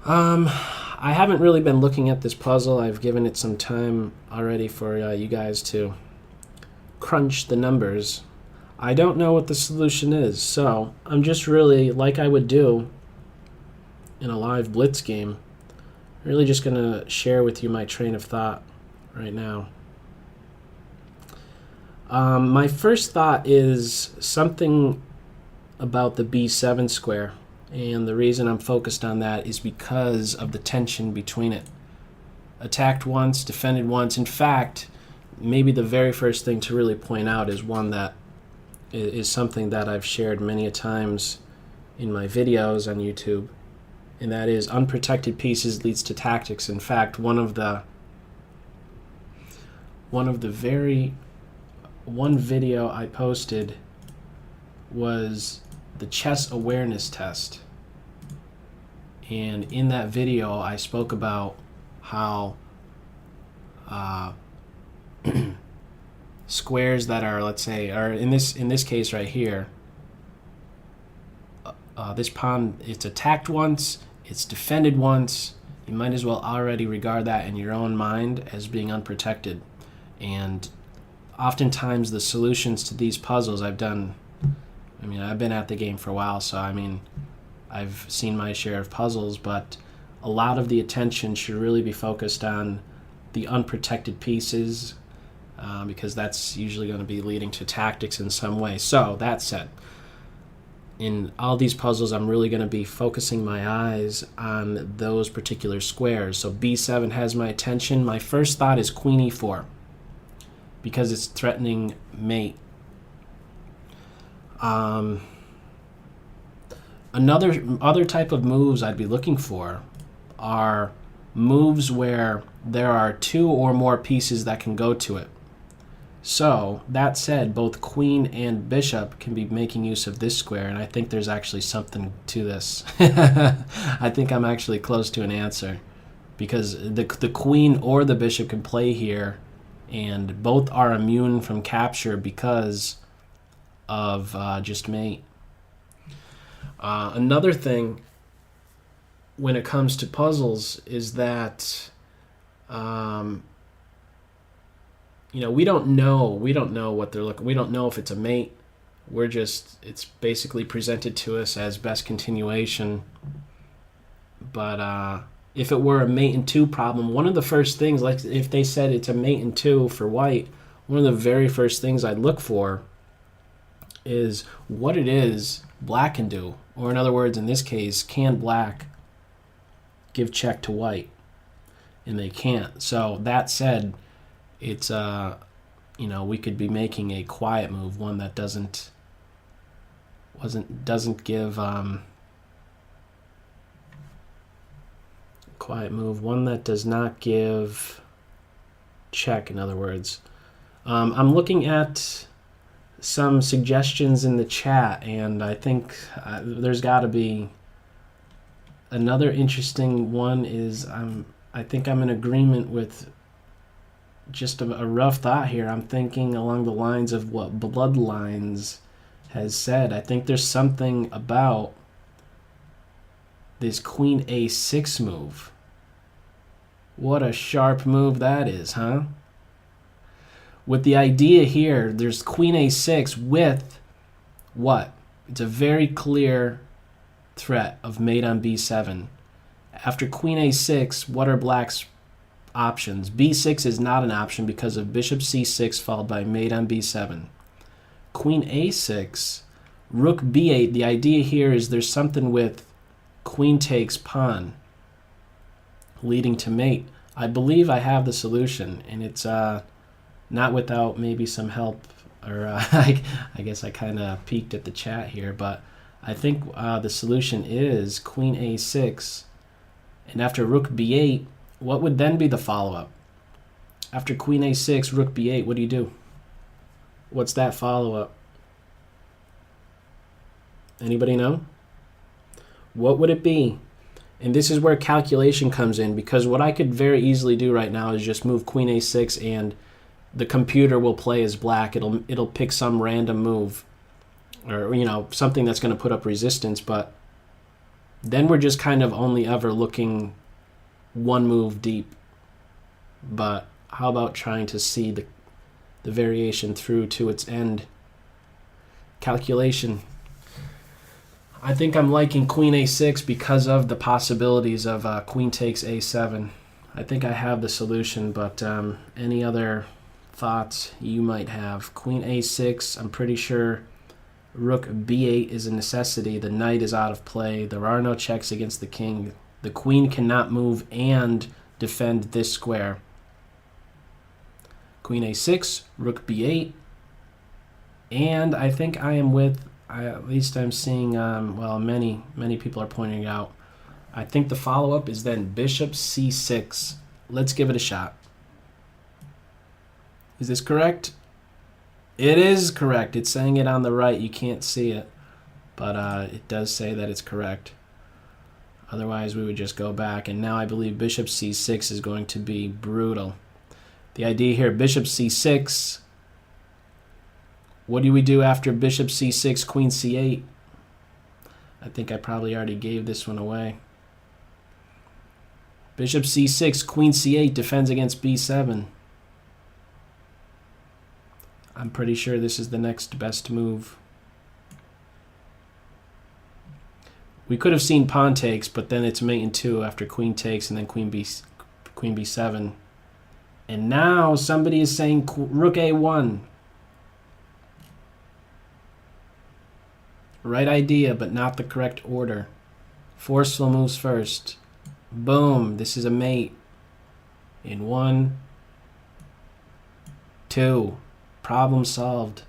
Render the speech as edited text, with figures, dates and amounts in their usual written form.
I haven't really been looking at this puzzle. I've given it some time already for you guys to crunch the numbers. I don't know what the solution is, so I'm just really, like I would do in a live Blitz game, really just going to share with you my train of thought right now. My first thought is something about the B7 square, and the reason I'm focused on that is because of the tension between it. Attacked once, defended once. In fact, maybe the very first thing to really point out is one that is something that I've shared many a times in my videos on YouTube, and that is unprotected pieces leads to tactics. In fact, one video I posted was the chess awareness test. And in that video, I spoke about how squares that are, let's say, or in this case right here, this pawn, it's attacked once, it's defended once. You might as well already regard that in your own mind as being unprotected. And oftentimes the solutions to these puzzles I've been at the game for a while, so I've seen my share of puzzles, but a lot of the attention should really be focused on the unprotected pieces, because that's usually going to be leading to tactics in some way. So that said, in all these puzzles, I'm really going to be focusing my eyes on those particular squares. So B7 has my attention. My first thought is Queen E4, because it's threatening mate. Other type of moves I'd be looking for are moves where there are two or more pieces that can go to it. So, that said, both queen and bishop can be making use of this square, and I think there's actually something to this. I think I'm actually close to an answer, because the queen or the bishop can play here, and both are immune from capture because of just mate. Another thing when it comes to puzzles is that we don't know what they're looking. We don't know if it's a mate. It's basically presented to us as best continuation. But if it were a mate in two problem, one of the first things, like if they said it's a mate in two for white, one of the very first things I'd look for is what it is black can do. Or in other words, in this case, can black give check to white? And they can't. So that said, it's we could be making a quiet move, one that doesn't give quiet move, one that does not give check. In other words, I'm looking at some suggestions in the chat, and I think there's got to be another interesting one. I think I'm in agreement with just a rough thought here. I'm thinking along the lines of what Bloodlines has said. I think there's something about this Queen A6 move. What a sharp move that is, huh? With the idea here, there's Queen A6 with what? It's a very clear threat of mate on B7. After Queen A6, what are black's options? B6 is not an option because of bishop C6 followed by mate on B7. Queen A6, rook B8. The idea here is there's something with queen takes pawn leading to mate. I believe I have the solution, and it's not without maybe some help, or I guess I kind of peeked at the chat here, but I think the solution is Queen A6, and after Rook B8, what would then be the follow-up? After Queen A6, Rook B8, what do you do? What's that follow-up? Anybody know? What would it be? And this is where calculation comes in, because what I could very easily do right now is just move Queen A6 and the computer will play as black. It'll pick some random move, or something that's going to put up resistance. But then we're just kind of only ever looking one move deep. But how about trying to see the variation through to its end? Calculation. I think I'm liking queen a6 because of the possibilities of queen takes a7. I think I have the solution, but any other thoughts you might have? Queen a6, I'm pretty sure rook b8 is a necessity. The knight is out of play. There are no checks against the king. The queen cannot move and defend this square. Queen a6, rook b8, and I think I am with, at least I'm seeing, well, many people are pointing out, I think the follow-up is then bishop c6. Let's give it a shot. Is this correct? It is correct. It's saying it on the right. You can't see it, but it does say that it's correct. Otherwise, we would just go back, and now I believe bishop c6 is going to be brutal. The idea here, bishop c6. What do we do after bishop c6, queen c8? I think I probably already gave this one away. Bishop c6, queen c8 defends against b7. I'm pretty sure this is the next best move. We could have seen pawn takes, but then it's mate in 2 after queen takes and then queen b7. And now somebody is saying rook a1. Right idea, but not the correct order. Forceful moves first. Boom. This is a mate. In 1, 2. Problem solved.